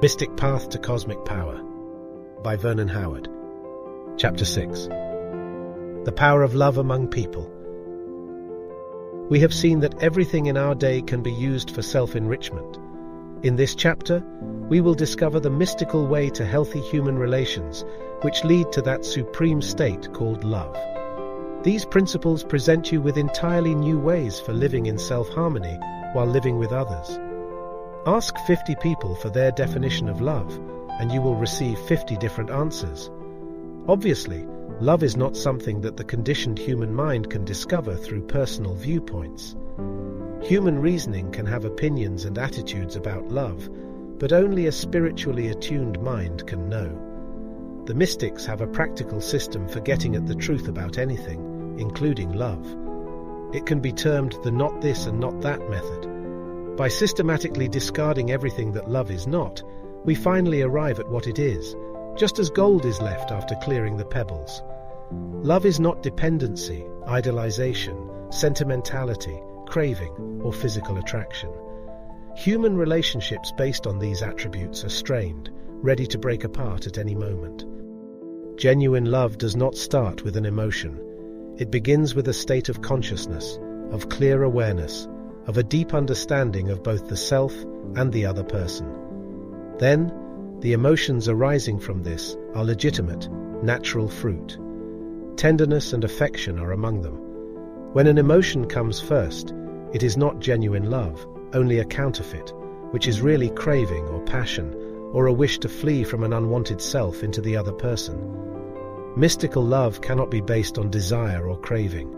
Mystic Path to Cosmic Power by Vernon Howard. Chapter 6. The Power of Love Among People. We have seen that everything in our day can be used for self-enrichment. In this chapter, we will discover the mystical way to healthy human relations, which lead to that supreme state called love. These principles present you with entirely new ways for living in self-harmony while living with others. Ask 50 people for their definition of love, and you will receive 50 different answers. Obviously, love is not something that the conditioned human mind can discover through personal viewpoints. Human reasoning can have opinions and attitudes about love, but only a spiritually attuned mind can know. The mystics have a practical system for getting at the truth about anything, including love. It can be termed the not this and not that method. By systematically discarding everything that love is not, we finally arrive at what it is, just as gold is left after clearing the pebbles. Love is not dependency, idolization, sentimentality, craving, or physical attraction. Human relationships based on these attributes are strained, ready to break apart at any moment. Genuine love does not start with an emotion. It begins with a state of consciousness, of clear awareness, of a deep understanding of both the self and the other person. Then, the emotions arising from this are legitimate, natural fruit. Tenderness and affection are among them. When an emotion comes first, it is not genuine love, only a counterfeit, which is really craving or passion, or a wish to flee from an unwanted self into the other person. Mystical love cannot be based on desire or craving.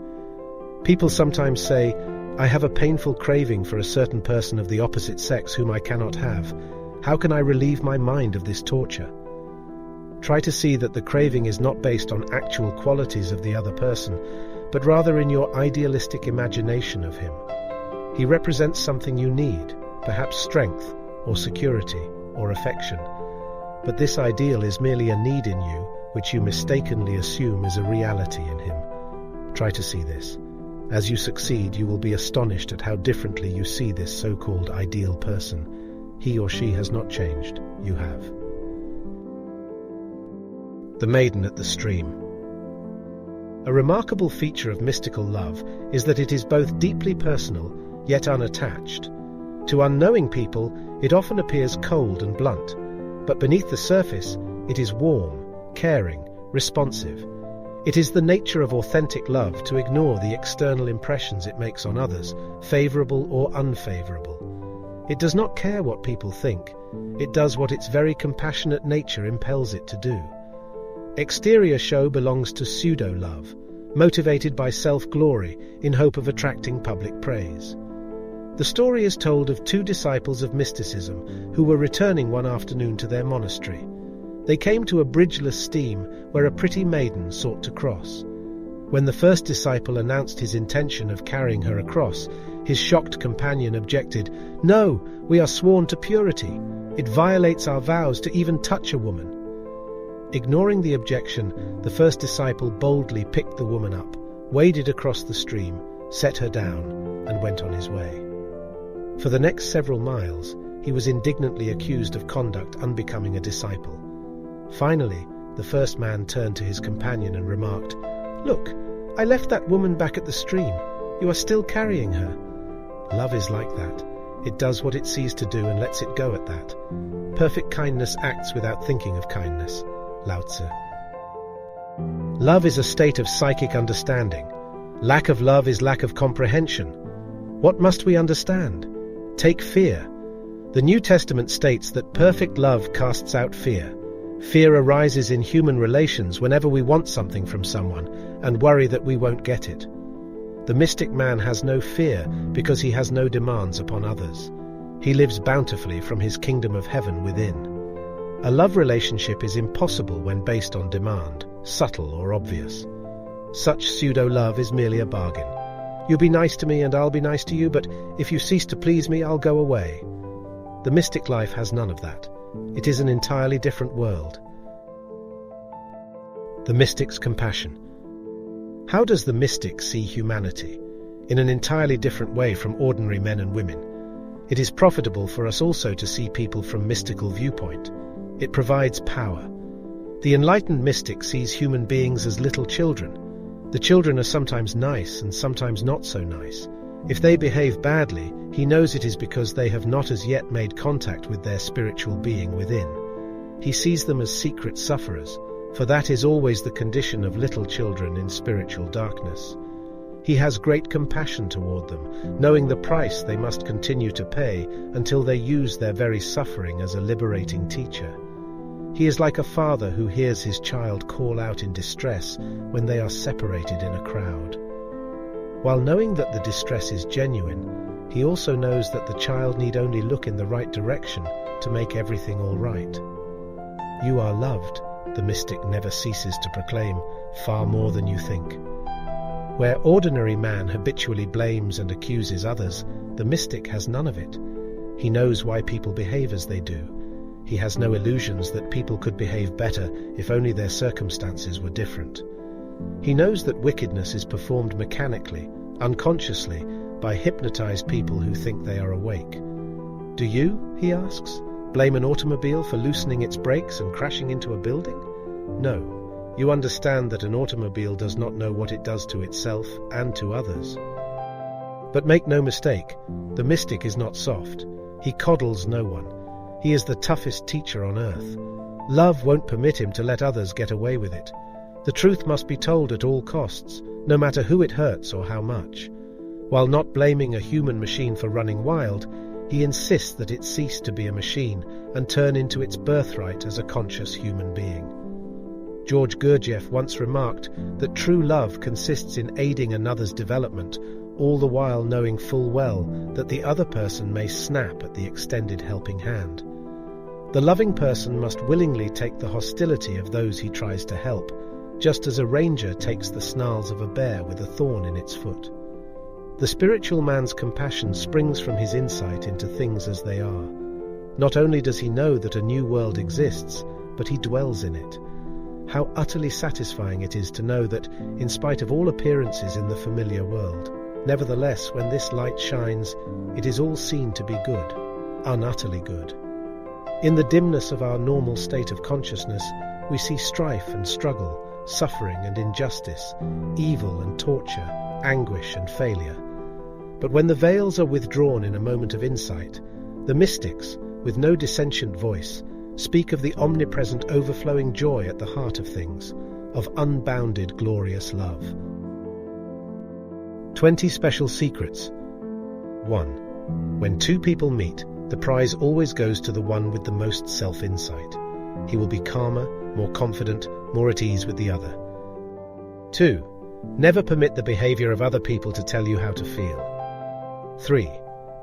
People sometimes say, "I have a painful craving for a certain person of the opposite sex whom I cannot have. How can I relieve my mind of this torture?" Try to see that the craving is not based on actual qualities of the other person, but rather in your idealistic imagination of him. He represents something you need, perhaps strength, or security, or affection. But this ideal is merely a need in you, which you mistakenly assume is a reality in him. Try to see this. As you succeed, you will be astonished at how differently you see this so-called ideal person. He or she has not changed. You have. The Maiden at the Stream. A remarkable feature of mystical love is that it is both deeply personal, yet unattached. To unknowing people, it often appears cold and blunt, but beneath the surface, it is warm, caring, responsive. It is the nature of authentic love to ignore the external impressions it makes on others, favorable or unfavorable. It does not care what people think. It does what its very compassionate nature impels it to do. Exterior show belongs to pseudo-love, motivated by self-glory in hope of attracting public praise. The story is told of two disciples of mysticism who were returning one afternoon to their monastery. They came to a bridgeless stream where a pretty maiden sought to cross. When the first disciple announced his intention of carrying her across, his shocked companion objected, "No, we are sworn to purity. It violates our vows to even touch a woman." Ignoring the objection, the first disciple boldly picked the woman up, waded across the stream, set her down, and went on his way. For the next several miles, he was indignantly accused of conduct unbecoming a disciple. Finally, the first man turned to his companion and remarked, "Look, I left that woman back at the stream. You are still carrying her." Love is like that. It does what it sees to do and lets it go at that. Perfect kindness acts without thinking of kindness. Lao Tzu. Love is a state of psychic understanding. Lack of love is lack of comprehension. What must we understand? Take fear. The New Testament states that perfect love casts out fear. Fear arises in human relations whenever we want something from someone and worry that we won't get it. The mystic man has no fear because he has no demands upon others. He lives bountifully from his kingdom of heaven within. A love relationship is impossible when based on demand, subtle or obvious. Such pseudo-love is merely a bargain. You be nice to me and I'll be nice to you, but if you cease to please me, I'll go away. The mystic life has none of that. It is an entirely different world. The mystic's compassion. How does the mystic see humanity? In an entirely different way from ordinary men and women. It is profitable for us also to see people from mystical viewpoint. It provides power. The enlightened mystic sees human beings as little children. The children are sometimes nice and sometimes not so nice. If they behave badly, he knows it is because they have not as yet made contact with their spiritual being within. He sees them as secret sufferers, for that is always the condition of little children in spiritual darkness. He has great compassion toward them, knowing the price they must continue to pay until they use their very suffering as a liberating teacher. He is like a father who hears his child call out in distress when they are separated in a crowd. While knowing that the distress is genuine, he also knows that the child need only look in the right direction to make everything all right. You are loved, the mystic never ceases to proclaim, far more than you think. Where ordinary man habitually blames and accuses others, the mystic has none of it. He knows why people behave as they do. He has no illusions that people could behave better if only their circumstances were different. He knows that wickedness is performed mechanically, unconsciously, by hypnotized people who think they are awake. Do you, he asks, blame an automobile for loosening its brakes and crashing into a building? No. You understand that an automobile does not know what it does to itself and to others. But make no mistake, the mystic is not soft. He coddles no one. He is the toughest teacher on earth. Love won't permit him to let others get away with it. The truth must be told at all costs, no matter who it hurts or how much. While not blaming a human machine for running wild, he insists that it cease to be a machine and turn into its birthright as a conscious human being. George Gurdjieff once remarked that true love consists in aiding another's development, all the while knowing full well that the other person may snap at the extended helping hand. The loving person must willingly take the hostility of those he tries to help, just as a ranger takes the snarls of a bear with a thorn in its foot. The spiritual man's compassion springs from his insight into things as they are. Not only does he know that a new world exists, but he dwells in it. How utterly satisfying it is to know that, in spite of all appearances in the familiar world, nevertheless, when this light shines, it is all seen to be good, unutterly good. In the dimness of our normal state of consciousness, we see strife and struggle, suffering and injustice, evil and torture, anguish and failure. But when the veils are withdrawn in a moment of insight, the mystics, with no dissentient voice, speak of the omnipresent overflowing joy at the heart of things, of unbounded glorious love. 20 Special Secrets. 1. When two people meet, the prize always goes to the one with the most self-insight. He will be calmer, more confident, more at ease with the other. 2. Never permit the behavior of other people to tell you how to feel. 3.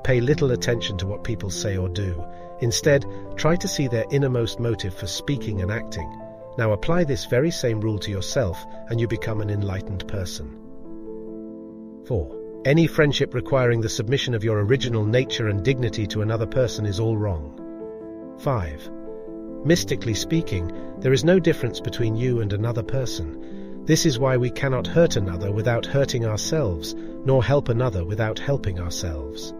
Pay little attention to what people say or do. Instead, try to see their innermost motive for speaking and acting. Now apply this very same rule to yourself, and you become an enlightened person. 4. Any friendship requiring the submission of your original nature and dignity to another person is all wrong. 5. Mystically speaking, there is no difference between you and another person. This is why we cannot hurt another without hurting ourselves, nor help another without helping ourselves.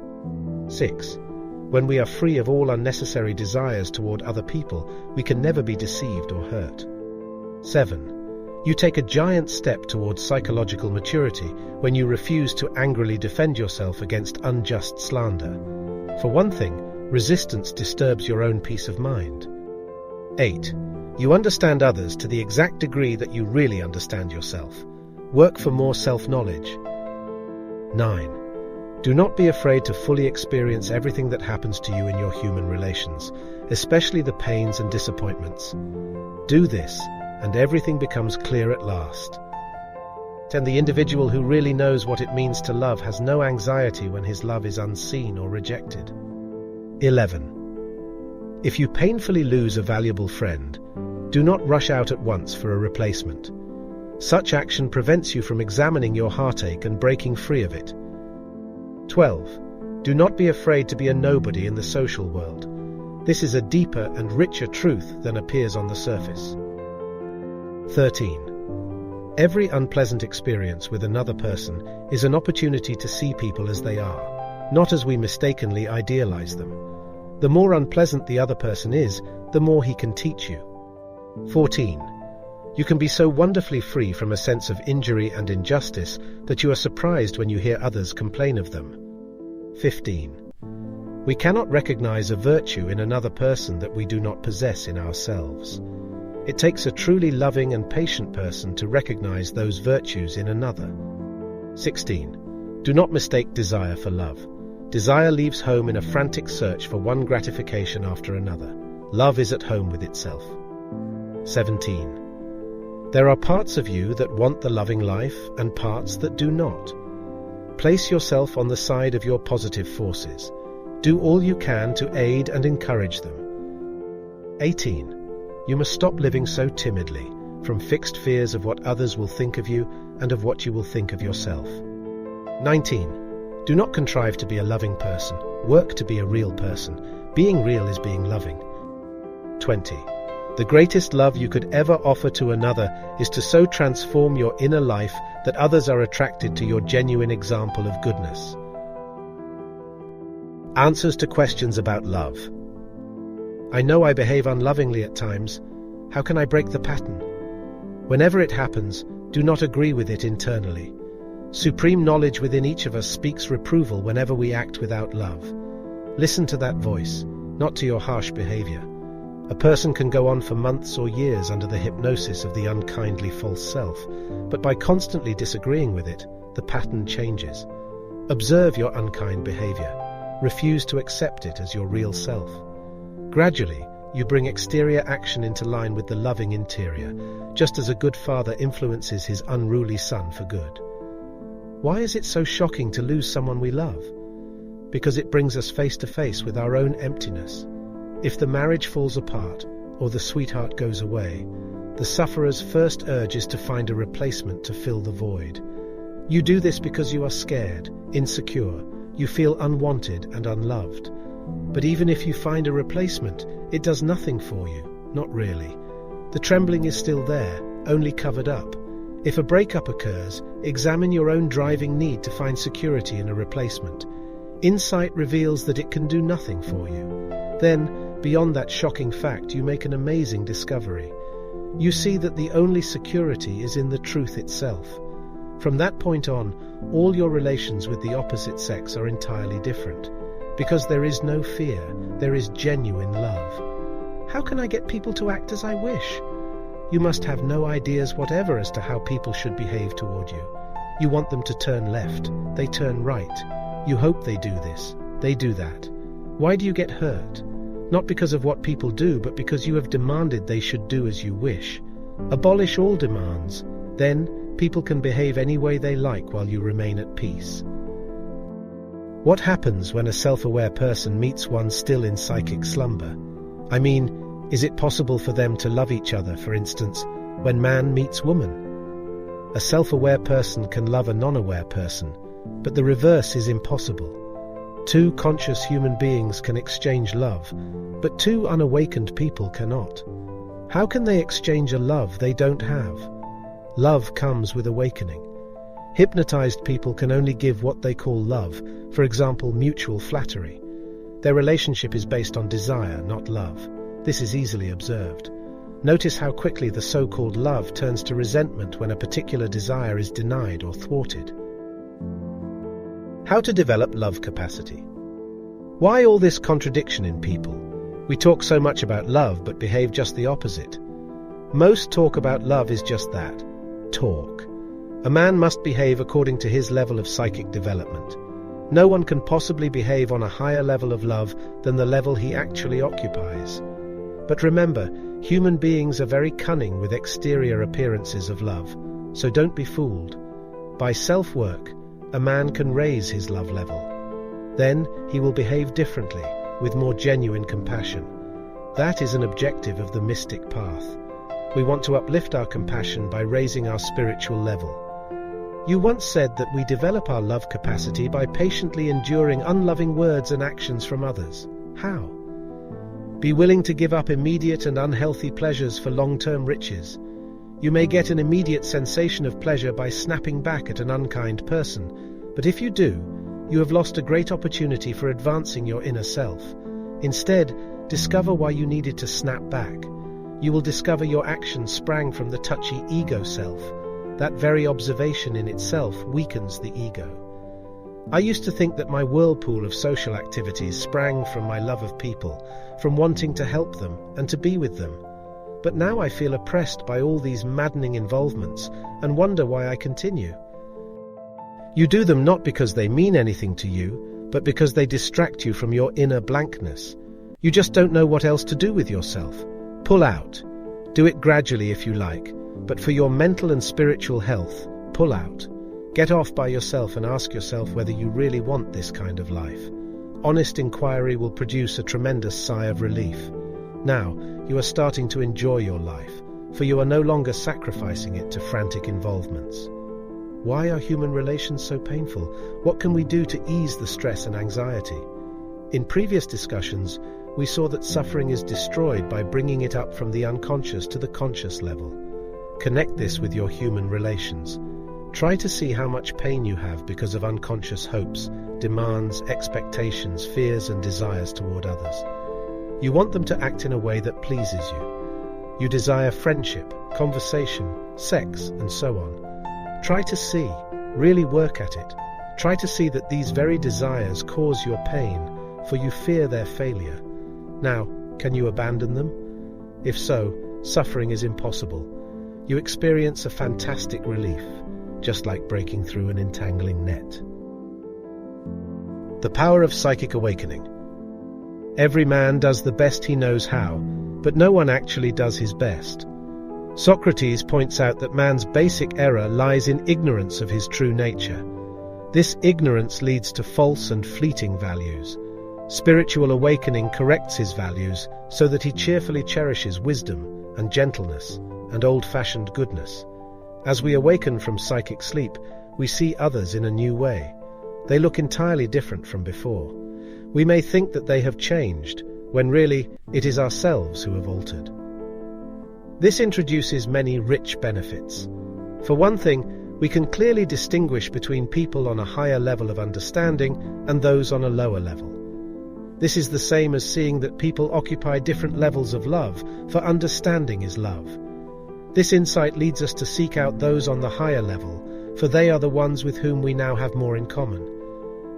6. When we are free of all unnecessary desires toward other people, we can never be deceived or hurt. 7. You take a giant step towards psychological maturity when you refuse to angrily defend yourself against unjust slander. For one thing, resistance disturbs your own peace of mind. 8. You understand others to the exact degree that you really understand yourself. Work for more self-knowledge. 9. Do not be afraid to fully experience everything that happens to you in your human relations, especially the pains and disappointments. Do this, and everything becomes clear at last. 10. The individual who really knows what it means to love has no anxiety when his love is unseen or rejected. 11. If you painfully lose a valuable friend, do not rush out at once for a replacement. Such action prevents you from examining your heartache and breaking free of it. 12. Do not be afraid to be a nobody in the social world. This is a deeper and richer truth than appears on the surface. 13. Every unpleasant experience with another person is an opportunity to see people as they are, not as we mistakenly idealize them. The more unpleasant the other person is, the more he can teach you. 14. You can be so wonderfully free from a sense of injury and injustice that you are surprised when you hear others complain of them. 15. We cannot recognize a virtue in another person that we do not possess in ourselves. It takes a truly loving and patient person to recognize those virtues in another. 16. Do not mistake desire for love. Desire leaves home in a frantic search for one gratification after another. Love is at home with itself. 17. There are parts of you that want the loving life and parts that do not. Place yourself on the side of your positive forces. Do all you can to aid and encourage them. 18. You must stop living so timidly, from fixed fears of what others will think of you and of what you will think of yourself. 19. Do not contrive to be a loving person. Work to be a real person. Being real is being loving. 20. The greatest love you could ever offer to another is to so transform your inner life that others are attracted to your genuine example of goodness. Answers to questions about love. I know I behave unlovingly at times. How can I break the pattern? Whenever it happens, do not agree with it internally. Supreme knowledge within each of us speaks reproval whenever we act without love. Listen to that voice, not to your harsh behavior. A person can go on for months or years under the hypnosis of the unkindly false self, but by constantly disagreeing with it, the pattern changes. Observe your unkind behavior. Refuse to accept it as your real self. Gradually, you bring exterior action into line with the loving interior, just as a good father influences his unruly son for good. Why is it so shocking to lose someone we love? Because it brings us face to face with our own emptiness. If the marriage falls apart, or the sweetheart goes away, the sufferer's first urge is to find a replacement to fill the void. You do this because you are scared, insecure, you feel unwanted and unloved. But even if you find a replacement, it does nothing for you, not really. The trembling is still there, only covered up. If a breakup occurs, examine your own driving need to find security in a replacement. Insight reveals that it can do nothing for you. Then, beyond that shocking fact, you make an amazing discovery. You see that the only security is in the truth itself. From that point on, all your relations with the opposite sex are entirely different. Because there is no fear, there is genuine love. How can I get people to act as I wish? You must have no ideas whatever as to how people should behave toward you. You want them to turn left, they turn right. You hope they do this, they do that. Why do you get hurt? Not because of what people do, but because you have demanded they should do as you wish. Abolish all demands. Then, people can behave any way they like while you remain at peace. What happens when a self-aware person meets one still in psychic slumber? I mean, is it possible for them to love each other, for instance, when man meets woman? A self-aware person can love a non-aware person, but the reverse is impossible. Two conscious human beings can exchange love, but two unawakened people cannot. How can they exchange a love they don't have? Love comes with awakening. Hypnotized people can only give what they call love, for example, mutual flattery. Their relationship is based on desire, not love. This is easily observed. Notice how quickly the so-called love turns to resentment when a particular desire is denied or thwarted. How to develop love capacity. Why all this contradiction in people? We talk so much about love but behave just the opposite. Most talk about love is just that, talk. A man must behave according to his level of psychic development. No one can possibly behave on a higher level of love than the level he actually occupies. But remember, human beings are very cunning with exterior appearances of love, so don't be fooled. By self-work, a man can raise his love level. Then he will behave differently, with more genuine compassion. That is an objective of the mystic path. We want to uplift our compassion by raising our spiritual level. You once said that we develop our love capacity by patiently enduring unloving words and actions from others. How? Be willing to give up immediate and unhealthy pleasures for long-term riches. You may get an immediate sensation of pleasure by snapping back at an unkind person, but if you do, you have lost a great opportunity for advancing your inner self. Instead, discover why you needed to snap back. You will discover your actions sprang from the touchy ego self. That very observation in itself weakens the ego. I used to think that my whirlpool of social activities sprang from my love of people, from wanting to help them and to be with them. But now I feel oppressed by all these maddening involvements and wonder why I continue. You do them not because they mean anything to you, but because they distract you from your inner blankness. You just don't know what else to do with yourself. Pull out. Do it gradually if you like, but for your mental and spiritual health, pull out. Get off by yourself and ask yourself whether you really want this kind of life. Honest inquiry will produce a tremendous sigh of relief. Now, you are starting to enjoy your life, for you are no longer sacrificing it to frantic involvements. Why are human relations so painful? What can we do to ease the stress and anxiety? In previous discussions, we saw that suffering is destroyed by bringing it up from the unconscious to the conscious level. Connect this with your human relations. Try to see how much pain you have because of unconscious hopes, demands, expectations, fears and desires toward others. You want them to act in a way that pleases you. You desire friendship, conversation, sex, and so on. Try to see, really work at it. Try to see that these very desires cause your pain, for you fear their failure. Now, can you abandon them? If so, suffering is impossible. You experience a fantastic relief, just like breaking through an entangling net. The power of psychic awakening. Every man does the best he knows how, but no one actually does his best. Socrates points out that man's basic error lies in ignorance of his true nature. This ignorance leads to false and fleeting values. Spiritual awakening corrects his values so that he cheerfully cherishes wisdom and gentleness and old-fashioned goodness. As we awaken from psychic sleep, we see others in a new way. They look entirely different from before. We may think that they have changed, when really it is ourselves who have altered. This introduces many rich benefits. For one thing, we can clearly distinguish between people on a higher level of understanding and those on a lower level. This is the same as seeing that people occupy different levels of love, for understanding is love. This insight leads us to seek out those on the higher level, for they are the ones with whom we now have more in common.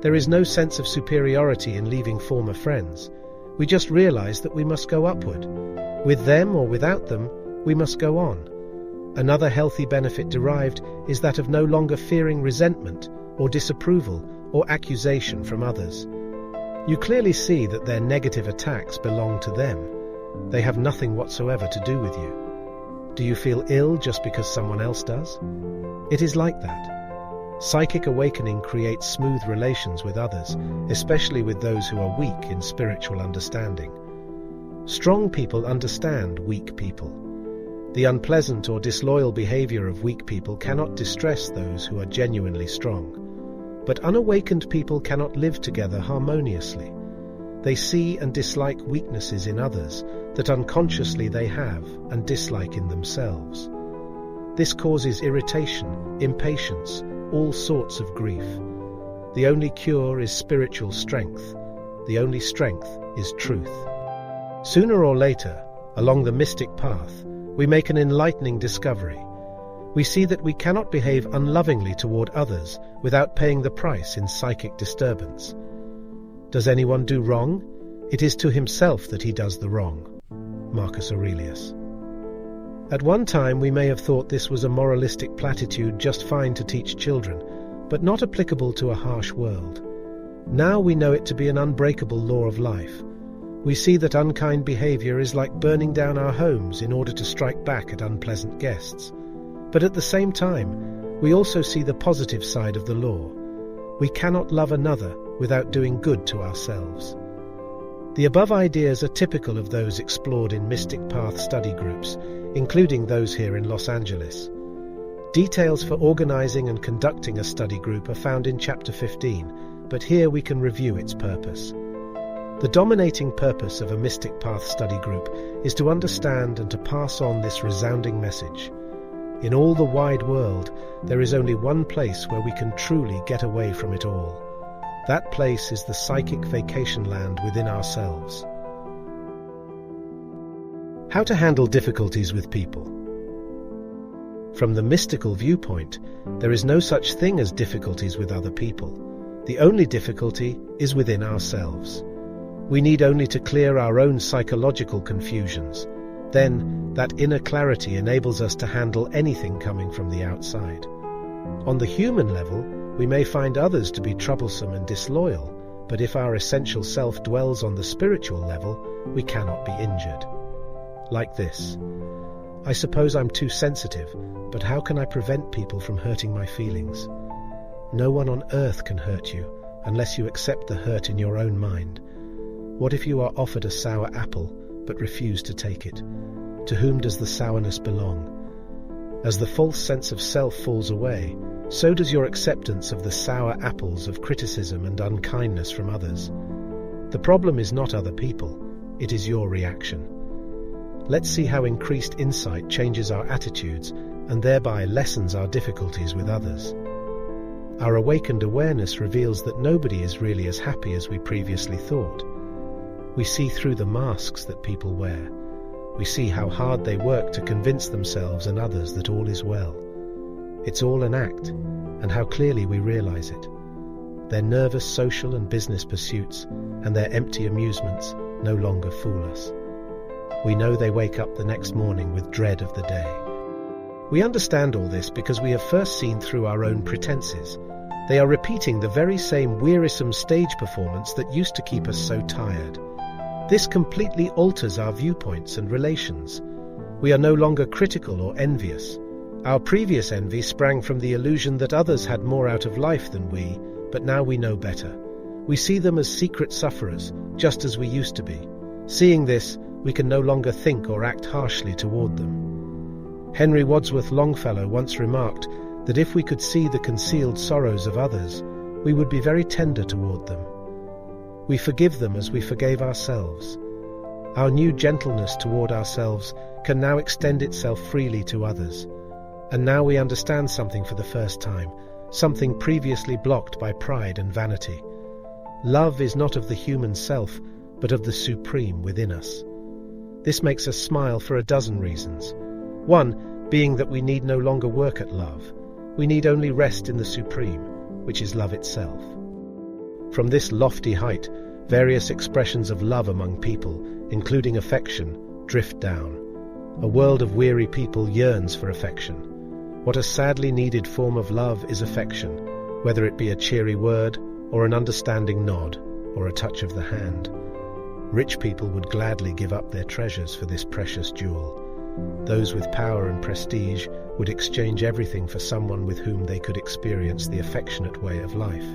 There is no sense of superiority in leaving former friends. We just realize that we must go upward. With them or without them, we must go on. Another healthy benefit derived is that of no longer fearing resentment or disapproval or accusation from others. You clearly see that their negative attacks belong to them. They have nothing whatsoever to do with you. Do you feel ill just because someone else does? It is like that. Psychic awakening creates smooth relations with others, especially with those who are weak in spiritual understanding. Strong people understand weak people. The unpleasant or disloyal behavior of weak people cannot distress those who are genuinely strong. But unawakened people cannot live together harmoniously. They see and dislike weaknesses in others that unconsciously they have and dislike in themselves. This causes irritation, impatience, all sorts of grief. The only cure is spiritual strength. The only strength is truth. Sooner or later, along the mystic path, we make an enlightening discovery. We see that we cannot behave unlovingly toward others without paying the price in psychic disturbance. Does anyone do wrong? It is to himself that he does the wrong. Marcus Aurelius. At one time we may have thought this was a moralistic platitude just fine to teach children, but not applicable to a harsh world. Now we know it to be an unbreakable law of life. We see that unkind behavior is like burning down our homes in order to strike back at unpleasant guests. But at the same time, we also see the positive side of the law. We cannot love another without doing good to ourselves. The above ideas are typical of those explored in Mystic Path study groups, including those here in Los Angeles. Details for organizing and conducting a study group are found in Chapter 15, but here we can review its purpose. The dominating purpose of a Mystic Path study group is to understand and to pass on this resounding message. In all the wide world, there is only one place where we can truly get away from it all. That place is the psychic vacation land within ourselves. How to handle difficulties with people. From the mystical viewpoint, there is no such thing as difficulties with other people. The only difficulty is within ourselves. We need only to clear our own psychological confusions. Then, that inner clarity enables us to handle anything coming from the outside. On the human level, we may find others to be troublesome and disloyal, but if our essential self dwells on the spiritual level, we cannot be injured. Like this: I suppose I'm too sensitive, but how can I prevent people from hurting my feelings? No one on earth can hurt you unless you accept the hurt in your own mind. What if you are offered a sour apple but refuse to take it? To whom does the sourness belong? As the false sense of self falls away, so does your acceptance of the sour apples of criticism and unkindness from others. The problem is not other people, it is your reaction. Let's see how increased insight changes our attitudes and thereby lessens our difficulties with others. Our awakened awareness reveals that nobody is really as happy as we previously thought. We see through the masks that people wear. We see how hard they work to convince themselves and others that all is well. It's all an act, and how clearly we realize it. Their nervous social and business pursuits and their empty amusements no longer fool us. We know they wake up the next morning with dread of the day. We understand all this because we have first seen through our own pretenses. They are repeating the very same wearisome stage performance that used to keep us so tired. This completely alters our viewpoints and relations. We are no longer critical or envious. Our previous envy sprang from the illusion that others had more out of life than we, but now we know better. We see them as secret sufferers, just as we used to be. Seeing this, we can no longer think or act harshly toward them. Henry Wadsworth Longfellow once remarked that if we could see the concealed sorrows of others, we would be very tender toward them. We forgive them as we forgave ourselves. Our new gentleness toward ourselves can now extend itself freely to others. And now we understand something for the first time, something previously blocked by pride and vanity. Love is not of the human self, but of the supreme within us. This makes us smile for a dozen reasons. One, being that we need no longer work at love. We need only rest in the supreme, which is love itself. From this lofty height, various expressions of love among people, including affection, drift down. A world of weary people yearns for affection. What a sadly needed form of love is affection, whether it be a cheery word, or an understanding nod, or a touch of the hand. Rich people would gladly give up their treasures for this precious jewel. Those with power and prestige would exchange everything for someone with whom they could experience the affectionate way of life.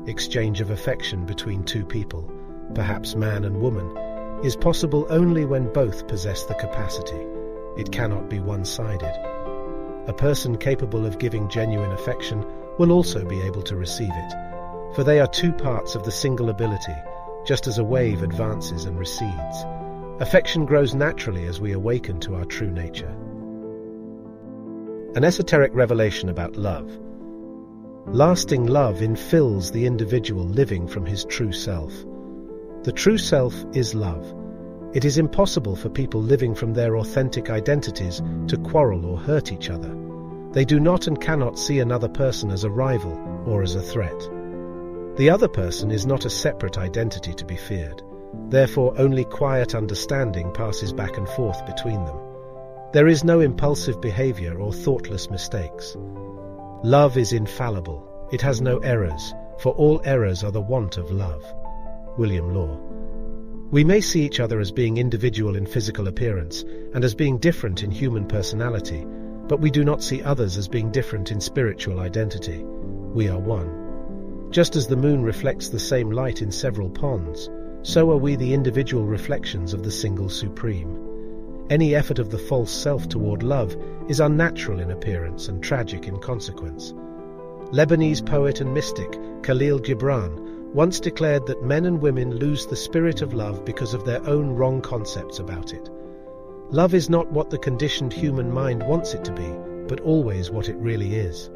Exchange of affection between two people, perhaps man and woman, is possible only when both possess the capacity. It cannot be one-sided. A person capable of giving genuine affection will also be able to receive it, for they are two parts of the single ability, just as a wave advances and recedes. Affection grows naturally as we awaken to our true nature. An esoteric revelation about love. Lasting love infills the individual living from his true self. The true self is love. It is impossible for people living from their authentic identities to quarrel or hurt each other. They do not and cannot see another person as a rival or as a threat. The other person is not a separate identity to be feared. Therefore, only quiet understanding passes back and forth between them. There is no impulsive behavior or thoughtless mistakes. Love is infallible. It has no errors, for all errors are the want of love. William Law. We may see each other as being individual in physical appearance and as being different in human personality, but we do not see others as being different in spiritual identity. We are one. Just as the moon reflects the same light in several ponds, so are we the individual reflections of the single supreme. Any effort of the false self toward love is unnatural in appearance and tragic in consequence. Lebanese poet and mystic Khalil Gibran once declared that men and women lose the spirit of love because of their own wrong concepts about it. Love is not what the conditioned human mind wants it to be, but always what it really is.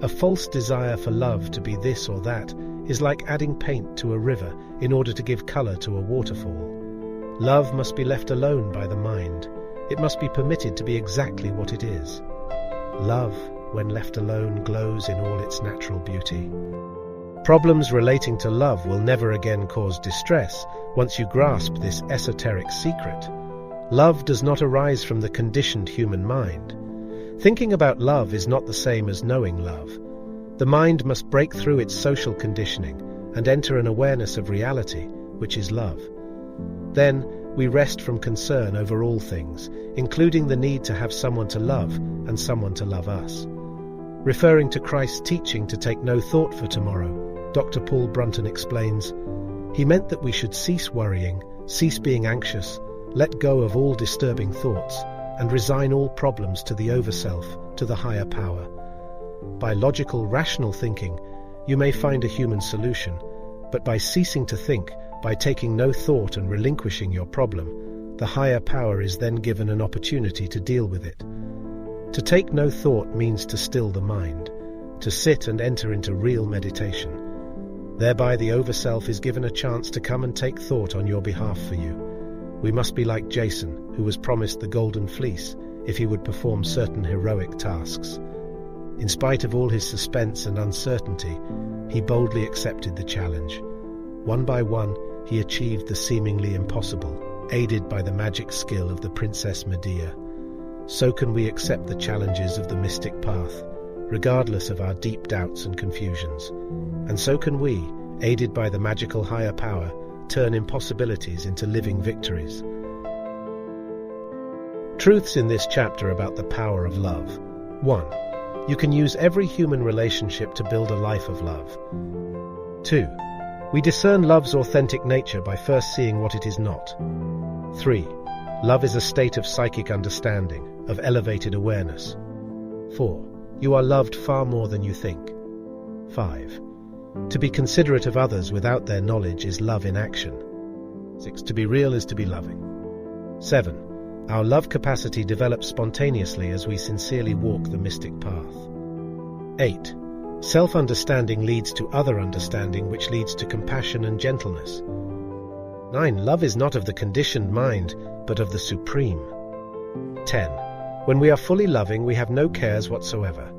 A false desire for love to be this or that is like adding paint to a river in order to give color to a waterfall. Love must be left alone by the mind. It must be permitted to be exactly what it is. Love, when left alone, glows in all its natural beauty. Problems relating to love will never again cause distress once you grasp this esoteric secret. Love does not arise from the conditioned human mind. Thinking about love is not the same as knowing love. The mind must break through its social conditioning and enter an awareness of reality, which is love. Then, we rest from concern over all things, including the need to have someone to love and someone to love us. Referring to Christ's teaching to take no thought for tomorrow, Dr. Paul Brunton explains, he meant that we should cease worrying, cease being anxious, let go of all disturbing thoughts, and resign all problems to the overself, to the higher power. By logical, rational thinking, you may find a human solution, but by ceasing to think, by taking no thought and relinquishing your problem, the higher power is then given an opportunity to deal with it. To take no thought means to still the mind, to sit and enter into real meditation. Thereby the overself is given a chance to come and take thought on your behalf for you. We must be like Jason, who was promised the golden fleece if he would perform certain heroic tasks. In spite of all his suspense and uncertainty, he boldly accepted the challenge. One by one, he achieved the seemingly impossible, aided by the magic skill of the Princess Medea. So can we accept the challenges of the mystic path, regardless of our deep doubts and confusions. And so can we, aided by the magical higher power, turn impossibilities into living victories. Truths in this chapter about the power of love. 1. You can use every human relationship to build a life of love. 2. We discern love's authentic nature by first seeing what it is not. 3. Love is a state of psychic understanding, of elevated awareness. 4. You are loved far more than you think. 5. To be considerate of others without their knowledge is love in action. 6. To be real is to be loving. 7. Our love capacity develops spontaneously as we sincerely walk the mystic path. 8. Self-understanding leads to other understanding, which leads to compassion and gentleness. 9. Love is not of the conditioned mind, but of the supreme. 10. When we are fully loving, we have no cares whatsoever.